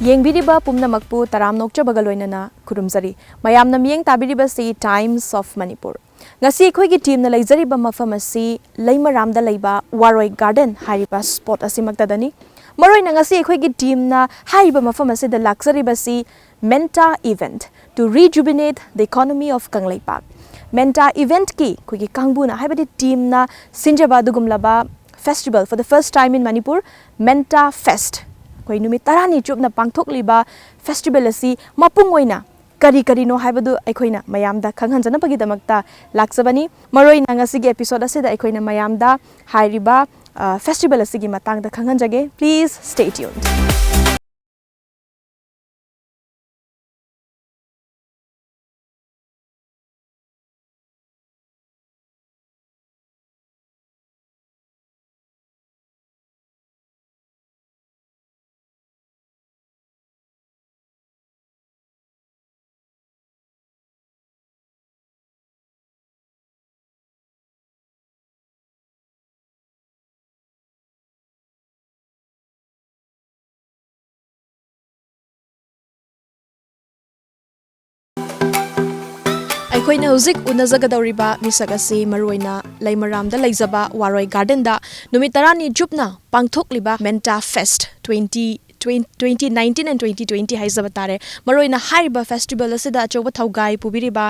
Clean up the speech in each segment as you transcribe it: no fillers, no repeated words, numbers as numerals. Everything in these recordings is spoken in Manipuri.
Yengbiriba pumnamakpu taramnokchabaga loinana khurumjari mayamna miyeng tabiriba si Times of Manipur ngasi khoi team na leizariba mafam asi LEIMARAM da leiba WAROI garden hariba spot asimaktadani maroina ngasi khoi team na hariba mafam asi da laksariba si Menta event to rejuvenate the economy of Kanglaipak Menta event ki khoi kangbuna haibadi team na sinjaba dugumlaba festival for the first time in Manipur Menta Fest koi numit tarani chupna pangthokliba festival asi mapung oina kari no haibadu aikhoina mayamda khanghanjana pagidamakta laksabani maroina ngasigi episode asida aikhoina mayamda hairiba festival asigi matangda khanghanjage please stay tuned. Aikoina huzik unazagadawriba misagasi maruina LEIMARAM da leizaba WAROI garden da numitarani jupna pangthokliba Menta Fest-2019 and 2020 haizabatare maroina hariba festival asida achoba thaugai pubiriba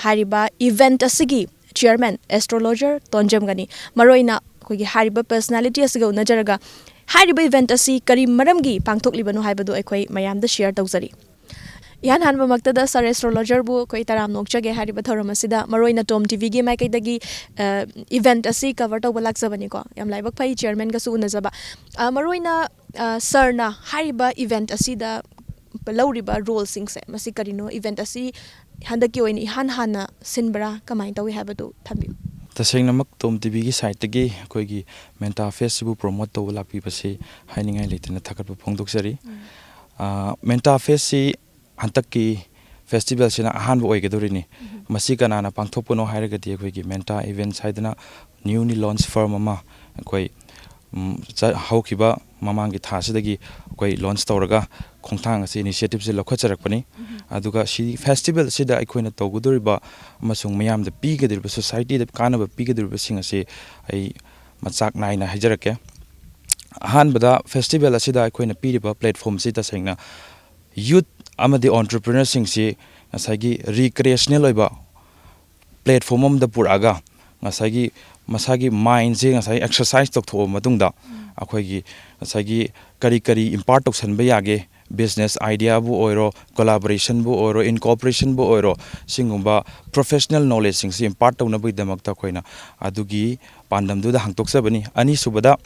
hariba event asigi chairman astrologer tonjamgani maroina kogi hariba personality asiga unajaraga hariba event asi kari maramgi pangthoklibano haibadu aikoi mayamda share tawzari yan hanba maktada sar astrologer bu koi taram nokchage hariba thoramasida maroina TOMTV gi maikaidagi event asi cover to balakjabani ko yam laibak phai chairman ga su unajaba maroina sir na hariba event asida lauriba role sing se masi karino event asi handaki oini hana sinbra kamai tawi habadu thambi tasengnamak TOMTV gi site gi koi gi Menta Fest bu promote to lakpi pase hainingai leitena thakatpa phongdoksari Menta Fest si Antaki festival sina ahan bo oigedorini masi kanana pangthokpono hairagati akhoi Menta event saidana newly launched firm ama akhoi haukiba mamangi thasidagi akhoi launch tawraga khongthang asi initiative se lokhacharakpani aduga si festival sida akhoi na tawgudoriba amasung mayam da pigediriba society da kanaba pigediriba singase ai machak naina hajarake ahan bada festival asida akhoi na piriba platform sida sengna youth amadi entrepreneurs singsi ngasagi recreational oiba platform amda puraga ngasagi masagi mind je ngasagi exercise toktho matungda akhoigi ngasagi kari impart toksanba yage business idea bu oiro collaboration bu oiro incorporation bu oiro singumba professional knowledge singsi impart tawna bui damakta khoina adugi pandamdu da hangtoksabani ani subada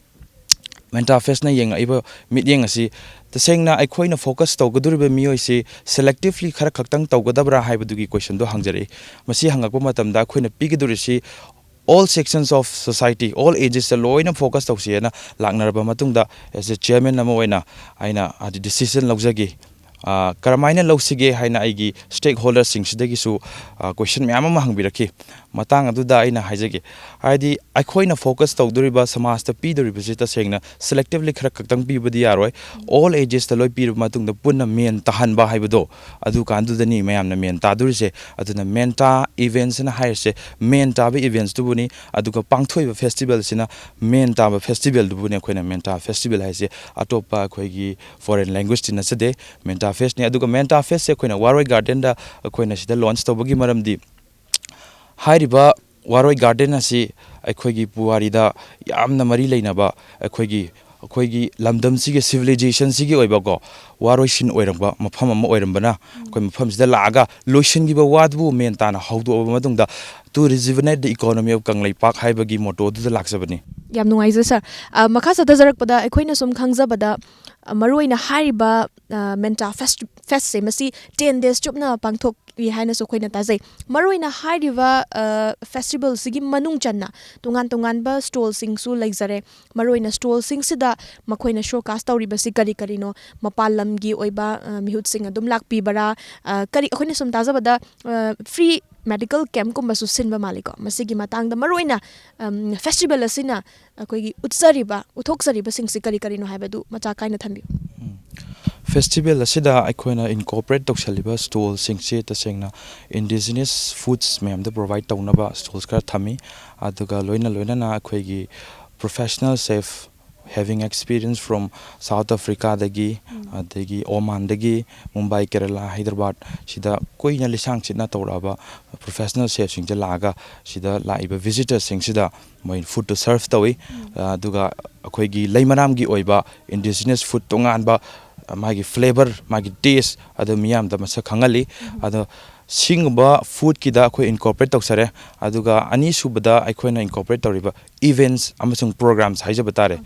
Menta Fest na yenga iba meeting asi tasengna aikoina focus tawgaduriba miyoisi selectively khara khaktang tawgadabra haibadugi question do hangjare masi hangakpa matamda aikoina pigidurisi all sections of society all ages the loina focus tawsiena laknarba matungda as a chairman nama oina aina adi decision lawjagi karamaina lawsige haina aigi stakeholders singsidagi su question myam ma hangbiraki matang aduda aina haijage haidi aikoina focus tawduriba samaj ta piduriba jeta sengna selectively khara kaktang pibadi yaroi all ages ta loi pir matungda punna men tahanba haibado adu kandudani mayamna men tadurise aduna Menta events na haise Menta ba events dubuni aduga pangthoiba festival sina Menta ba festival dubuni khoina Menta festival haise atopa khoigi foreign language tina sade Menta Fest ni aduga Menta Fest se khoina WAROI garden da khoina sida launch tawbagi maramdi hairiba WAROI garden asi aikoigi puwari da yamna mari leinaba aikoigi lamdam sigi civilization sigi oibago WAROI sin oiramba mafam ama oirambana koi mafam sida laaga lotion gi ba wadbu Menta na hawdu matungda to rejuvenate the economy of Kanglaipak haibagi motto du laksabani yam nungaisa sir makha sa dajarakpada aikoina sum khangjabada maroina hariba Menta Fest se masi 10 days chupna pangthok haina so khoina tajai maroina hariba festival sigi manung channa tungan ba stall sing su leizare maroina stall sing sida makhoina showcase tawriba si kari no mapal lamgi oiba mihut sing adum lakpi bara kari khoina sum tajabada free medical camp kumba su sinba maliko masigi matangda maroina festival asina akoigi utsariba uthoksariba singsi kari no haibadu macha kaina thambi festival ꯑꯁꯤꯗ ꯑꯩꯈꯣꯏꯅ ꯏꯟꯀꯣꯄꯔꯦꯠ ꯇꯧꯁꯜꯂꯤꯕ ꯁ꯭ꯇꯣꯜꯁꯤꯡꯁꯦ ꯇꯁꯦꯡꯅ ꯏꯟꯗꯤꯖꯤꯅꯁ ꯐꯨꯗꯁ ꯃꯌꯥꯝꯗ ꯄ꯭ꯔꯣꯚꯥꯏꯗ ꯇꯧꯅꯕ ꯁ꯭ꯇꯣꯜꯁ ꯈꯔ ꯊꯝꯃꯤ ꯑꯗꯨꯒ ꯂꯣꯏꯅꯅ ꯑꯩꯈꯣꯏꯒꯤ professional safe having experience from South Africa adagi Oman dagi Mumbai Kerala Hyderabad sida koina lisang chitna tawraba professional chefs sing laga sida laiba visitors sing sida moi food to serve tawi aduga akhoi gi leimaram gi oiba indigenous food tongan ba magi flavor magi taste adu miyam da masa khangali adu singba food ki da akhoi incorporate tawsare aduga ani subada akhoi incorporate tawriba events amasung programs haija batare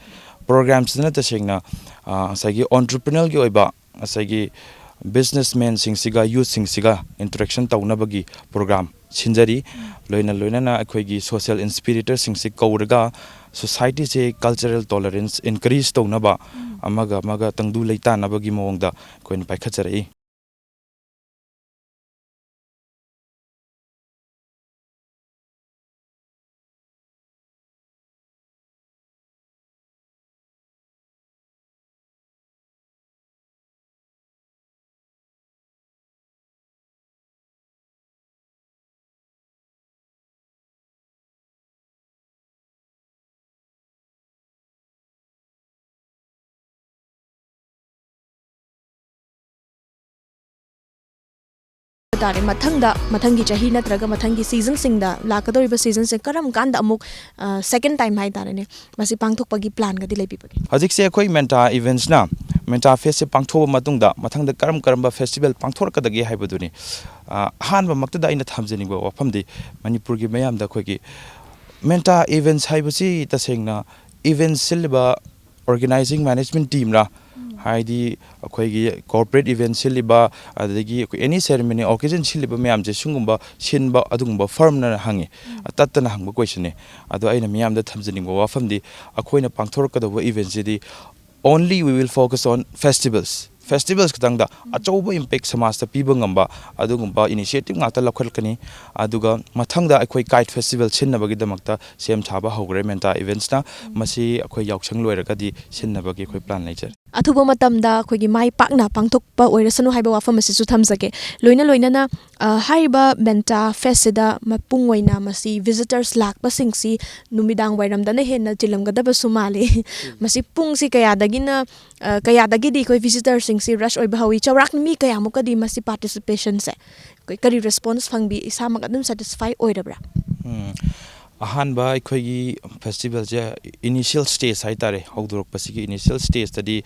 programs na tasengna asagi entrepreneur gi oiba asagi businessmen sing siga youth sing siga interaction tawnabagi program sinjari loina akhoi gi social inspirator sing si kauraga society se cultural tolerance increase tawnaba amaga tangdu leita nabagi mawngda koin paikhacharai tare mathangi chahi natraga mathangi season singda lakadoriba season se karam kanda amuk second time hai tare ne masi pangthokpagi plan gadi leibibagi hajik se akhoi menta events na menta fest se pangthoba matungda mathangda karamba festival pangthorkadagi haibaduni hanba maktada ina thamjani ba wafamdi manipur gi mayam da khoi gi menta events haibasi tasengna events silba organizing management team ra haidi akhoi gi corporate event siliba adagi any ceremony occasion siliba mayam je sungumba sinba adungba firm na hangi tatna hangba question ne ado aina miyam da thamjani ba wafamdi akhoi na pangthorkadaba events di only we will focus on festivals kitangda achouba impact samaj ta piba ngamba adugumba initiative ngata lakhalkani aduga mathangda akhoi kite festival sinnabagi damakta sem thaba hogre menta events na masi akhoi yauksang loiragadi sinnabagi akhoi plan leijar athuba matamda khoigi mai pakna pangthokpa oirasanu haiba wafam asi su thamjage loina na haiba menta fest da mapung oina masi visitors lakpa singsi numidang wairam dana henna chilamgadaba sumale masi pungsi kayadagi di khoi visitors singsi rush oiba hawi chawrak mi kayamukadi masi participation se koi kari response phangbi isamak adum satisfy oirabra ahanba akhoi festival je initial stage hai tare hawdorok pasigi initial stage tadi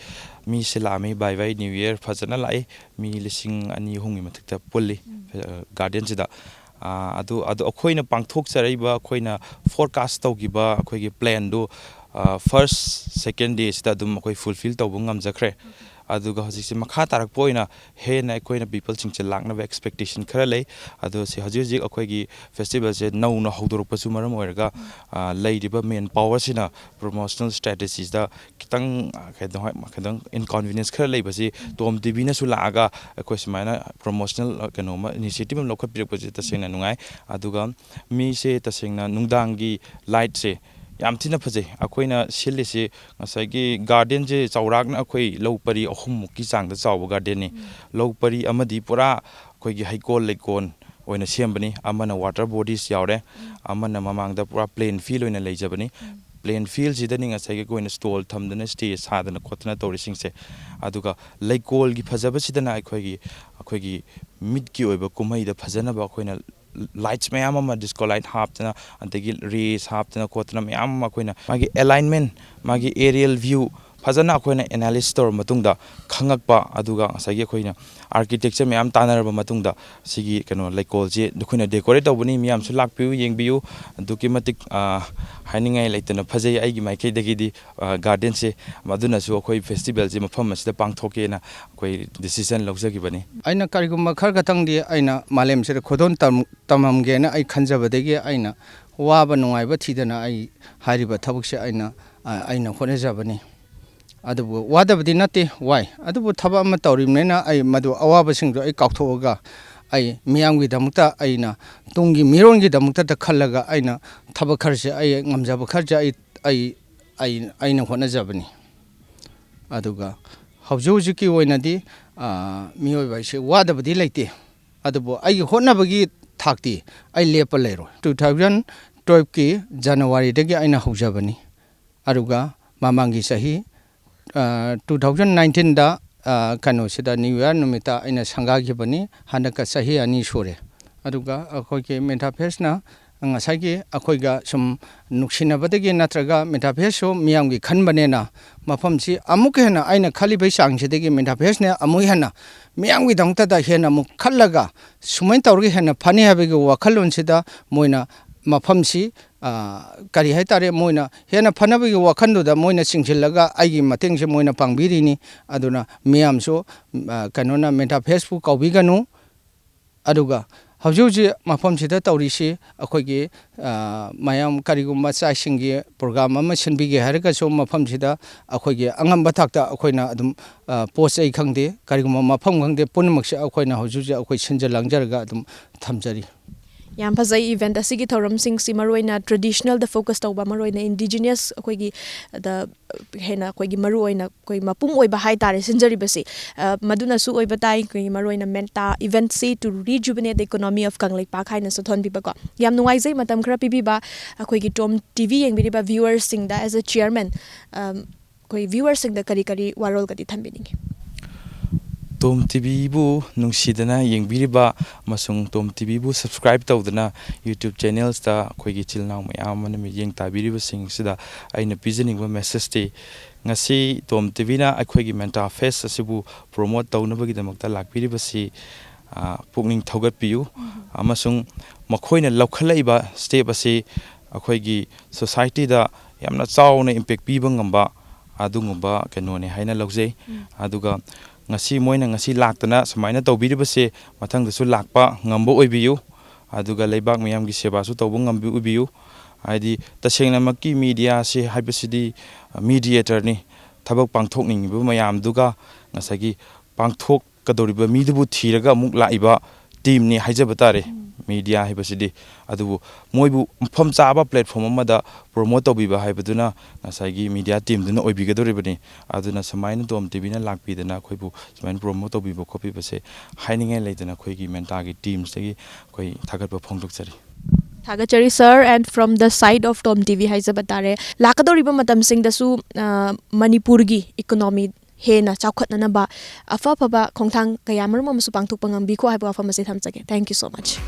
mi silami bye new year fajana lai mi lising ani hungi mathikta pulli garden sida adu akhoina pangthok charaiba akhoina forecast tawgiba akhoigi plan do first second day sida dum akoi fulfill tawbu ngamjakre aduga hojisi makha tarak poina hena akoina people singche lakna expectation khara lei adu se haji akoigi festival se nauna hodorok pasu maram oiraga leidiba main power sina promotional strategies da kitang khadang inconvenience khara lei basi TOMTV na su laaga akoi smaina promotional kanoma initiative lokhat pirek basi tasengna nungai aduga mi se tasengna nungdangi light se yam thina phajai akoina silisi ngasai garden je chawrakna akoi lopari ahum ki changda chawba garden ni lopari amadi pura akoi gi haikol lekon oina sembani amana water bodies yaure amana mamangda pura plain field oina leijabani plain field jidani ngasai koina stall thamdana stay sadana khotna tori singse aduga lekol gi phajaba sidana akoi gi mid ki oiba kumai da phajana ba akoina lights mayam ama disco light haptana antagi rays haptana khotna mayam akoina magi alignment magi aerial view fazana akoina analysis tor matungda khangakpa aduga asagi akoina architecture mayam tanarba matungda sigi kano lekol je dukhuna decorate tawbani miyam su lakpiu yengbiu duki matik hainingai leitana phajai aigi maikei dagidi garden se maduna su akoi festival je mafam asida pangthokena akoi decision lawjagibani aina kariguma khargatangdi aina malem se khodon tamamgena ai khanjabadegi aina waba nungaiba thidana ai hariba thabukse aina khonejabani adubu wadabdi nate wai adubu thaba ama tawrimnena ai madu awaba singdo ai kauthoga ai miyamgi damukta aina tungi mirongi damukta ta khallaga aina thaba kharse ai ngamjaba kharja aina khonajabani aduga ꯍꯧꯖꯤꯛ ꯍꯧꯖꯤꯛꯀꯤ ꯑꯣꯏꯅꯗꯤ ꯃꯤꯑꯣꯏꯕ ꯍꯥꯏꯁꯦ ꯋꯥꯗꯕꯗꯤ ꯂꯩꯇꯦ ꯑꯗꯨꯕꯨ ꯑꯩꯒꯤ ꯍꯣꯠꯅꯕꯒꯤ ꯊꯥꯛꯇꯤ ꯑꯩ ꯂꯦꯞꯄ ꯂꯩꯔꯣꯏ 2012ꯀꯤ ꯖꯅꯋꯥꯔꯤꯗꯒꯤ ꯑꯩꯅ ꯍꯧꯖꯕꯅꯤ ꯑꯗꯨꯒ ꯃꯃꯥꯡꯒꯤ ꯆꯍꯤ 2019ꯗ ꯀꯩꯅꯣꯁꯤꯗ ꯅ꯭ꯌꯨ ꯏꯌꯔ ꯅꯨꯃꯤꯠꯇ ꯑꯩꯅ ꯁꯪꯒꯥꯈꯤꯕꯅꯤ ꯍꯟꯗꯛꯀ ꯆꯍꯤ 2 ꯁꯨꯔꯦ ꯑꯗꯨꯒ ꯑꯩꯈꯣꯏꯒꯤ ꯃꯦꯟꯇꯥ ꯐꯦꯁꯅ ꯉꯁꯥꯏꯒꯤ ꯑꯩꯈꯣꯏꯒ ꯁꯨꯝ ꯅꯨꯡꯁꯤꯅꯕꯗꯒꯤ ꯅꯠꯇ꯭ꯔꯒ ꯃꯦꯟꯇꯥ ꯐꯦꯁꯁꯨ ꯃꯤꯌꯥꯝꯒꯤ ꯈꯟꯕꯅꯦꯅ ꯃꯐꯝꯁꯤ ꯑꯃꯨꯛ ꯍꯦꯟꯅ ꯑꯩꯅ ꯈꯜꯂꯤꯕꯒꯤ ꯆꯥꯡꯁꯤꯗꯒꯤ ꯃꯦꯟꯇꯥ ꯐꯦꯁꯅ ꯑꯃꯨꯛ ꯍꯦꯟꯅ ꯃꯤꯌꯥꯝꯒꯤꯗꯃꯛꯇꯗ ꯍꯦꯟꯅ ꯑꯃꯨꯛ ꯈꯜꯂꯒ ꯁꯨꯃꯥꯏꯅ ꯇꯧꯔꯒ ꯍꯦꯟꯅ ꯐꯅꯤ ꯍꯥꯏꯕꯒꯤ ꯋꯥꯈꯜꯂꯣꯟꯁꯤꯗ ꯃꯣꯏꯅ ꯃꯐꯝꯁꯤ ꯀꯔꯤ ꯍꯥꯏꯇꯥꯔꯦ ꯃꯣꯏꯅ ꯍꯦꯟꯅ ꯐꯅꯕꯒꯤ ꯋꯥꯈꯜꯗꯨꯗ ꯃꯣꯏꯅ ꯆꯤꯡꯁꯤꯜꯂꯒ ꯑꯩꯒꯤ ꯃꯇꯦꯡꯁꯦ ꯃꯣꯏꯅ ꯄꯥꯡꯕꯤꯔꯤꯅꯤ ꯑꯗꯨꯅ ꯃꯤꯌꯥꯝꯁꯨ ꯀꯩꯅꯣꯅ ꯃꯦꯟꯇꯥ ꯐꯦꯁꯄꯨ ꯀꯥꯎꯕꯤꯒꯅꯨ ꯑꯗꯨꯒ ꯍꯧꯖꯤꯛ ꯍꯧꯖꯤꯛ ꯃꯐꯝꯁꯤꯗ ꯇꯧꯔꯤꯁꯤ ꯑꯩꯈꯣꯏꯒꯤ ꯃꯌꯥꯝ ꯀꯔꯤꯒꯨꯝꯕ ꯆꯥꯛꯁꯤꯡꯒꯤ ꯄ꯭ꯔꯣꯒ꯭ꯔꯥꯝ ꯑꯃ ꯁꯤꯟꯕꯤꯒꯦ ꯍꯥꯏꯔꯒꯁꯨ ꯃꯐꯝꯁꯤꯗ ꯑꯩꯈꯣꯏꯒꯤ ꯑꯉꯝꯕ ꯊꯥꯛꯇ ꯑꯩꯈꯣꯏꯅ ꯑꯗꯨꯝ ꯄꯣꯠ ꯆꯩ ꯈꯪꯗꯦ ꯀꯔꯤꯒꯨꯝꯕ ꯃꯐꯝ ꯈꯪꯗꯦ ꯄꯨꯝꯅꯃꯛꯁꯦ ꯑꯩꯈꯣꯏꯅ ꯍꯧꯖꯤꯛ ꯍꯧꯖꯤꯛ ꯑꯩꯈꯣꯏ ꯁꯤꯟꯖ ꯂꯥꯡꯖꯔꯒ ꯑꯗꯨꯝ ꯊꯝꯖꯔꯤ ꯌꯥꯝ ꯐꯖꯩ ꯏꯚꯦꯟꯠ ꯑꯁꯤꯒꯤ ꯊꯧꯔꯝꯁꯤꯡꯁꯤ ꯃꯔꯨꯑꯣꯏꯅ ꯇ꯭ꯔꯦꯗꯤꯁꯅꯦꯜꯗ ꯐꯣꯀꯁ ꯇꯧꯕ ꯃꯔꯨꯑꯣꯏꯅ ꯏꯟꯗꯤꯖꯤꯅꯤꯌꯁ ꯑꯩꯈꯣꯏꯒꯤ ꯗ ꯍꯦꯟꯅ ꯑꯩꯈꯣꯏꯒꯤ ꯃꯔꯨꯑꯣꯏꯅ ꯑꯩꯈꯣꯏ ꯃꯄꯨꯡ ꯑꯣꯏꯕ ꯍꯥꯏꯇꯥꯔꯦ ꯁꯤꯟꯖꯔꯤꯕꯁꯤ ꯃꯗꯨꯅꯁꯨ ꯑꯣꯏꯕ ꯇꯥꯏ ꯑꯩꯈꯣꯏꯒꯤ ꯃꯔꯨꯑꯣꯏꯅ ꯃꯦꯟꯇꯥ ꯏꯚꯦꯟꯠꯁꯤ to rejuvenate the economy of Kangleipak ꯍꯥꯏꯅꯁꯨ ꯊꯣꯟꯕꯤꯕꯀꯣ ꯌꯥꯝ ꯅꯨꯡꯉꯥꯏꯖꯩ ꯃꯇꯝ ꯈꯔ ꯄꯤꯕꯤꯕ ꯑꯩꯈꯣꯏꯒꯤ ꯇꯣꯝ ꯇꯤꯚꯤ ꯌꯦꯡꯕꯤꯔꯤꯕ ꯚ꯭ꯌꯨꯋꯔꯁꯤꯡꯗ ꯑꯦज ꯑ ꯆꯤꯌꯔꯃꯦꯟ ꯑꯩꯈꯣꯏ ꯚ꯭ꯌꯨꯋꯔꯁꯤꯡꯗ ꯀꯔꯤ ꯀꯔꯤ ꯋꯥꯔꯣꯜꯒꯗꯤ ꯊꯝꯕꯤꯅꯤꯡꯉꯤ ꯇꯣꯝ ꯇꯤꯚꯤꯕꯨ ꯅꯨꯡꯁꯤꯗꯅ ꯌꯦꯡꯕꯤꯔꯤꯕ ꯑꯃꯁꯨꯡ ꯇꯣꯝ ꯇꯤꯚꯤꯕꯨ ꯁꯕꯁꯀ꯭ꯔꯥꯏꯕ ꯇꯧꯗꯨꯅ ꯌꯨꯇ꯭ꯌꯨꯕ ꯆꯦꯅꯦꯜꯁꯇ ꯑꯩꯈꯣꯏꯒꯤ ꯏꯆꯤꯜ ꯏꯅꯥꯎ ꯃꯌꯥꯝ ꯑꯃꯅ ꯃꯤꯠꯌꯦꯡ ꯇꯥꯕꯤꯔꯤꯕꯁꯤꯡꯁꯤꯗ ꯑꯩꯅ ꯄꯤꯖꯅꯤꯡꯕ ꯃꯦꯁꯦꯖꯇꯤ ꯉꯁꯤ ꯇꯣꯝ ꯇꯤꯚꯤꯅ ꯑꯩꯈꯣꯏꯒꯤ ꯃꯦꯟꯇꯥ ꯐꯦꯁ ꯑꯁꯤꯕꯨ ꯄ꯭ꯔꯣꯃꯣꯠ ꯇꯧꯅꯕꯒꯤꯗꯃꯛꯇ ꯂꯥꯛꯄꯤꯔꯤꯕꯁꯤ ꯄꯨꯛꯅꯤꯡ ꯊꯧꯒꯠꯄꯤꯌꯨ ꯑꯃꯁꯨꯡ ꯃꯈꯣꯏꯅ ꯂꯧꯈꯠꯂꯛꯏꯕ ꯁ꯭ꯇꯦꯞ ꯑꯁꯤ ꯑꯩꯈꯣꯏꯒꯤ ꯁꯣꯁꯥꯏꯇꯤꯗ ꯌꯥꯝꯅ ꯆꯥꯎꯅ ꯏꯝꯄꯦꯛ ꯄꯤꯕ ꯉꯝꯕ ꯑꯗꯨꯒꯨꯝꯕ ꯀꯩꯅꯣꯅꯦ ꯍꯥꯏꯅ ꯂꯧꯖꯩ ꯑꯗꯨꯒ ngasi moina ngasi laktana sumaina tawbiribase mathangdasu lakpa ngamba oibiyu aduga leibak miyamgi sebasu tawbu ngambi ubiyu haidi tasengna makki media se haibasidi mediator ni thabak pangthokningibu mayamduga ngasagi pangthok kadoriba midubu thiraga amuk laiba team ni haijaba tare media haibasidi adubu moibu mpham chaba platform amada promote tawbiba haibaduna ngasagi media team duna oibigadoribani aduna samaina tom tv na lakpidana khoibu samaina promote tawbiba khopibase hainingai leidana khoigi menta gi teams tagi khoi thagatba phongdokchari Thagachari sir, and from the side of Tom TV haizabatare lakadoriba matamsingdasu Manipurgi economy hena chawkhatnanaba afa phaba khongthang kayamarum amsu pangthokpa ngambi kho haiba afamase thamjage. Thank you so much.